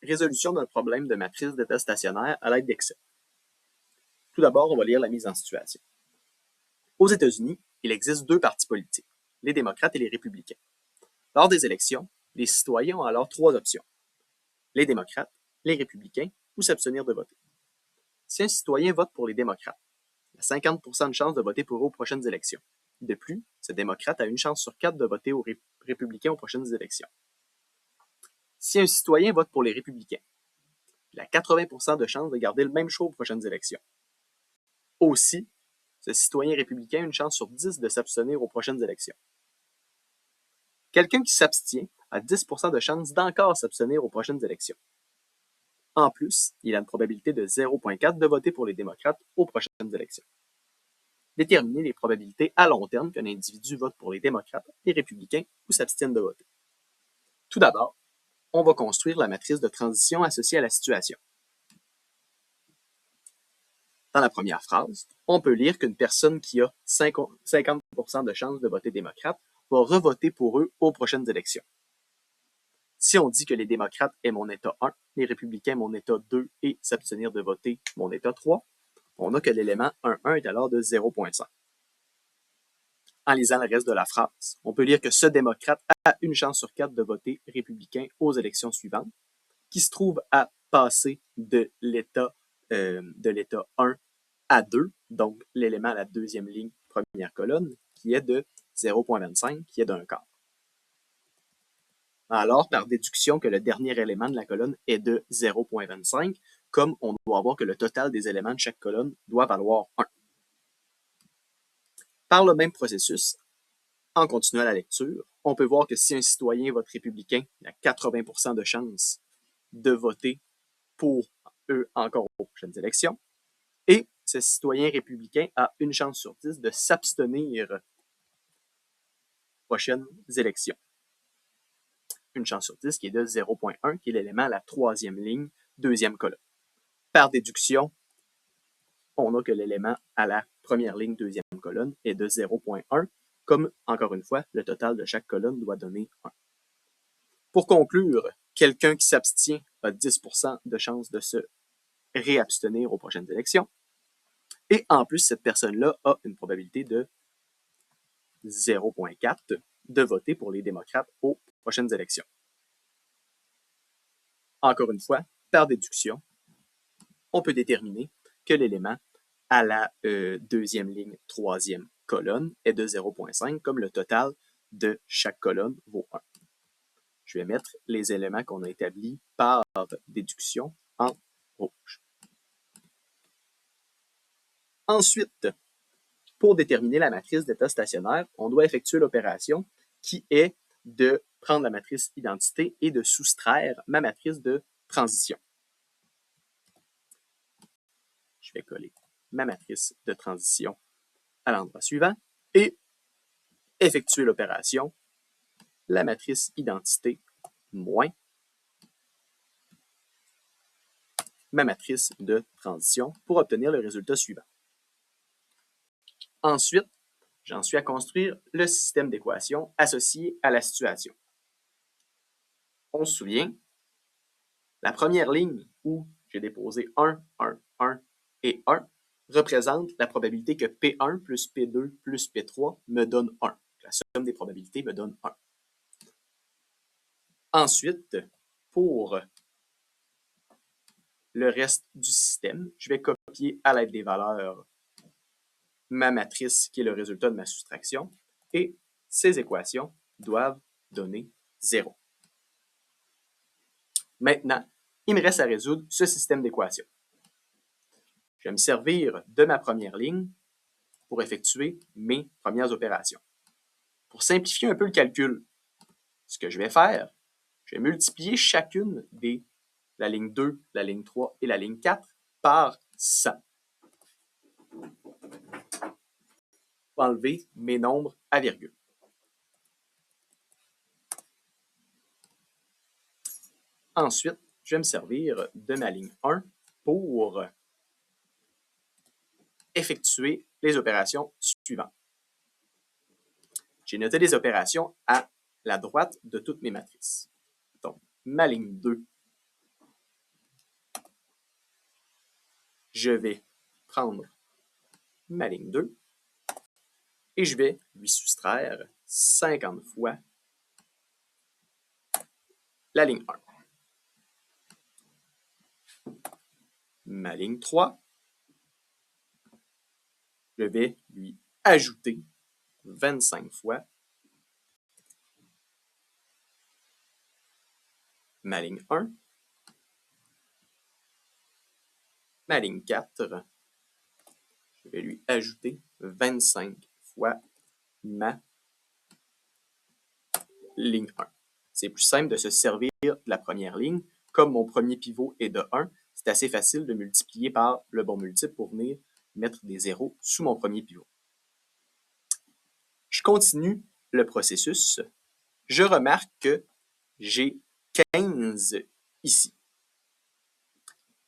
Résolution d'un problème de matrice d'état stationnaire à l'aide d'Excel. Tout d'abord, on va lire la mise en situation. Aux États-Unis, il existe deux partis politiques, les démocrates et les républicains. Lors des élections, les citoyens ont alors trois options, les démocrates, les républicains ou s'abstenir de voter. Si un citoyen vote pour les démocrates, il a 50% de chance de voter pour eux aux prochaines élections. De plus, ce démocrate a une chance sur 4 de voter aux républicains aux prochaines élections. Si un citoyen vote pour les républicains, il a 80% de chances de garder le même choix aux prochaines élections. Aussi, ce citoyen républicain a une chance sur 10 de s'abstenir aux prochaines élections. Quelqu'un qui s'abstient a 10% de chance d'encore s'abstenir aux prochaines élections. En plus, il a une probabilité de 0,4 de voter pour les démocrates aux prochaines élections. Déterminer les probabilités à long terme qu'un individu vote pour les démocrates, les républicains ou s'abstienne de voter. Tout d'abord, on va construire la matrice de transition associée à la situation. Dans la première phrase, on peut lire qu'une personne qui a 50% de chances de voter démocrate va revoter pour eux aux prochaines élections. Si on dit que les démocrates est mon état 1, les républicains mon état 2 et s'abstenir de voter mon état 3, on a que l'élément 1,1 est alors de 0,5. En lisant le reste de la phrase, on peut lire que ce démocrate a une chance sur 4 de voter républicain aux élections suivantes, qui se trouve à passer de l'état 1 à 2, donc l'élément à la deuxième ligne, première colonne, qui est de 0,25, qui est d'un quart. Alors, par déduction que le dernier élément de la colonne est de 0,25, comme on doit voir que le total des éléments de chaque colonne doit valoir 1. Par le même processus, en continuant la lecture, on peut voir que si un citoyen vote républicain, il a 80% de chances de voter pour eux encore aux prochaines élections, et ce citoyen républicain a une chance sur 10 de s'abstenir aux prochaines élections. Une chance sur 10 qui est de 0,1, qui est l'élément à la troisième ligne, deuxième colonne. Par déduction, on a que l'élément à la première ligne, deuxième colonne est de 0,1, comme, encore une fois, le total de chaque colonne doit donner 1. Pour conclure, quelqu'un qui s'abstient a 10% de chance de se réabstenir aux prochaines élections. Et en plus, cette personne-là a une probabilité de 0,4 de voter pour les démocrates aux prochaines élections. Encore une fois, par déduction, on peut déterminer que l'élément à la deuxième ligne, troisième colonne est de 0,5, comme le total de chaque colonne vaut 1. Je vais mettre les éléments qu'on a établis par déduction en rouge. Ensuite, pour déterminer la matrice d'état stationnaire, on doit effectuer l'opération qui est de prendre la matrice identité et de soustraire ma matrice de transition. Je vais coller ma matrice de transition à l'endroit suivant et effectuer l'opération la matrice identité moins ma matrice de transition pour obtenir le résultat suivant. Ensuite, j'en suis à construire le système d'équations associé à la situation. On se souvient, la première ligne où j'ai déposé 1, 1, 1 et 1 représente la probabilité que P1 plus P2 plus P3 me donne 1. La somme des probabilités me donne 1. Ensuite, pour le reste du système, je vais copier à l'aide des valeurs ma matrice qui est le résultat de ma soustraction et ces équations doivent donner 0. Maintenant, il me reste à résoudre ce système d'équations. Je vais me servir de ma première ligne pour effectuer mes premières opérations. Pour simplifier un peu le calcul, ce que je vais faire, je vais multiplier chacune des la ligne 2, la ligne 3 et la ligne 4 par 100. Pour enlever mes nombres à virgule. Ensuite, je vais me servir de ma ligne 1 pour effectuer les opérations suivantes. J'ai noté les opérations à la droite de toutes mes matrices. Donc, ma ligne 2 je vais prendre ma ligne 2 et je vais lui soustraire 50 fois la ligne 1. Ma ligne 3, je vais lui ajouter 25 fois ma ligne 1. Ma ligne 4, je vais lui ajouter 25 fois ma ligne 1. C'est plus simple de se servir de la première ligne. Comme mon premier pivot est de 1, c'est assez facile de multiplier par le bon multiple pour venir mettre des zéros sous mon premier pivot. Je continue le processus. Je remarque que j'ai 15 ici.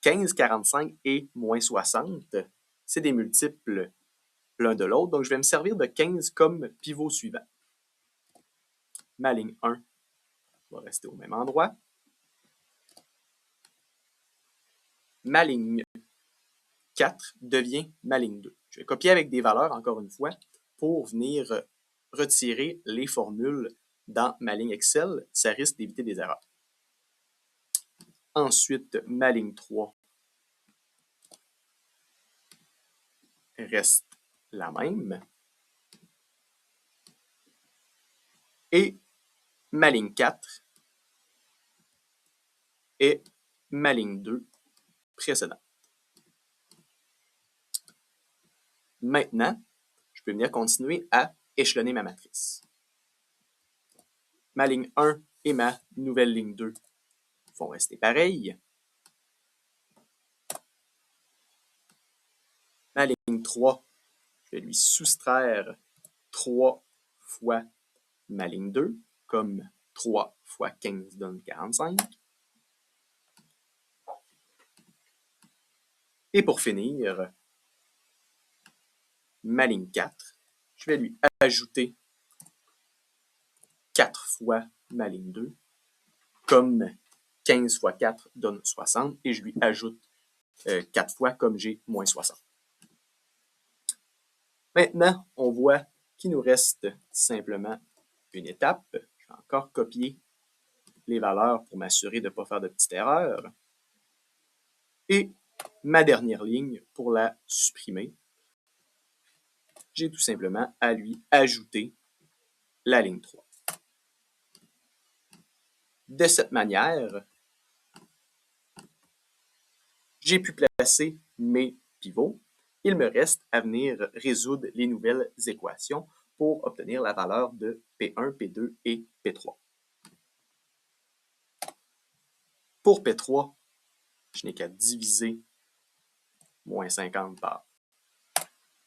15, 45 et moins 60, c'est des multiples l'un de l'autre. Donc, je vais me servir de 15 comme pivot suivant. Ma ligne 1 va rester au même endroit. Ma ligne 4 devient ma ligne 2. Je vais copier avec des valeurs, encore une fois, pour venir retirer les formules dans ma ligne Excel. Ça risque d'éviter des erreurs. Ensuite, ma ligne 3 reste la même. Et ma ligne 4 est ma ligne 2 précédente. Maintenant, je peux venir continuer à échelonner ma matrice. Ma ligne 1 et ma nouvelle ligne 2 vont rester pareilles. Ma ligne 3, je vais lui soustraire 3 fois ma ligne 2, comme 3 fois 15 donne 45. Et pour finir, ma ligne 4, je vais lui ajouter 4 fois ma ligne 2, comme 15 fois 4 donne 60, et je lui ajoute 4 fois comme j'ai moins 60. Maintenant, on voit qu'il nous reste simplement une étape. Je vais encore copier les valeurs pour m'assurer de ne pas faire de petites erreurs. Et ma dernière ligne, pour la supprimer, j'ai tout simplement à lui ajouter la ligne 3. De cette manière, j'ai pu placer mes pivots. Il me reste à venir résoudre les nouvelles équations pour obtenir la valeur de P1, P2 et P3. Pour P3, je n'ai qu'à diviser moins 50 par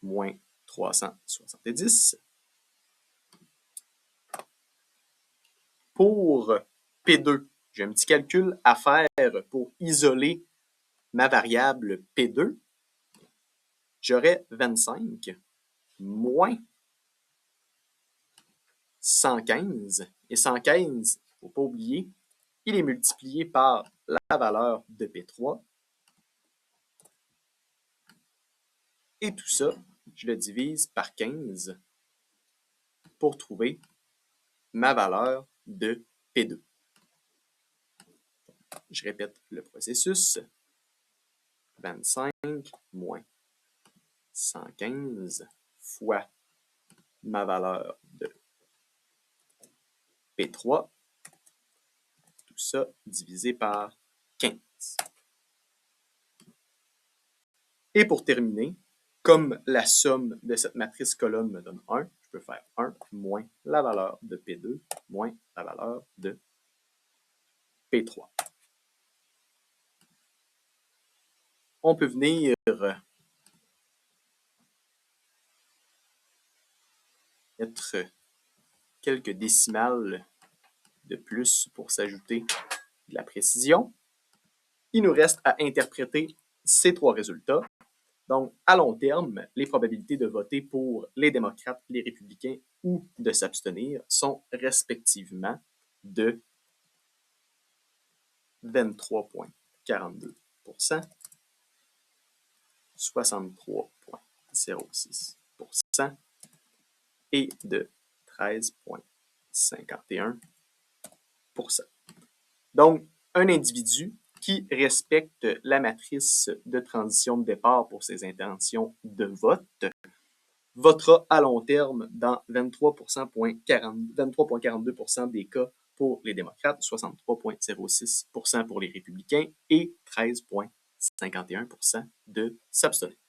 moins 370. Pour P2, j'ai un petit calcul à faire pour isoler ma variable P2. J'aurai 25 moins 115. Et 115, il ne faut pas oublier, il est multiplié par la valeur de P3. Et tout ça, je le divise par 15 pour trouver ma valeur de P2. Je répète le processus. 25 moins 115 fois ma valeur de P3. Tout ça divisé par 15. Et pour terminer, comme la somme de cette matrice colonne me donne 1, je peux faire 1 moins la valeur de P2 moins la valeur de P3. On peut venir mettre quelques décimales de plus pour s'ajouter de la précision. Il nous reste à interpréter ces trois résultats. Donc, à long terme, les probabilités de voter pour les démocrates, les républicains ou de s'abstenir sont respectivement de 23,42% 63,06% et de 13,51%. Donc, un individu qui respecte la matrice de transition de départ pour ses intentions de vote votera à long terme dans 23,42% des cas pour les démocrates, 63,06% pour les républicains et 13,51% de s'abstenir.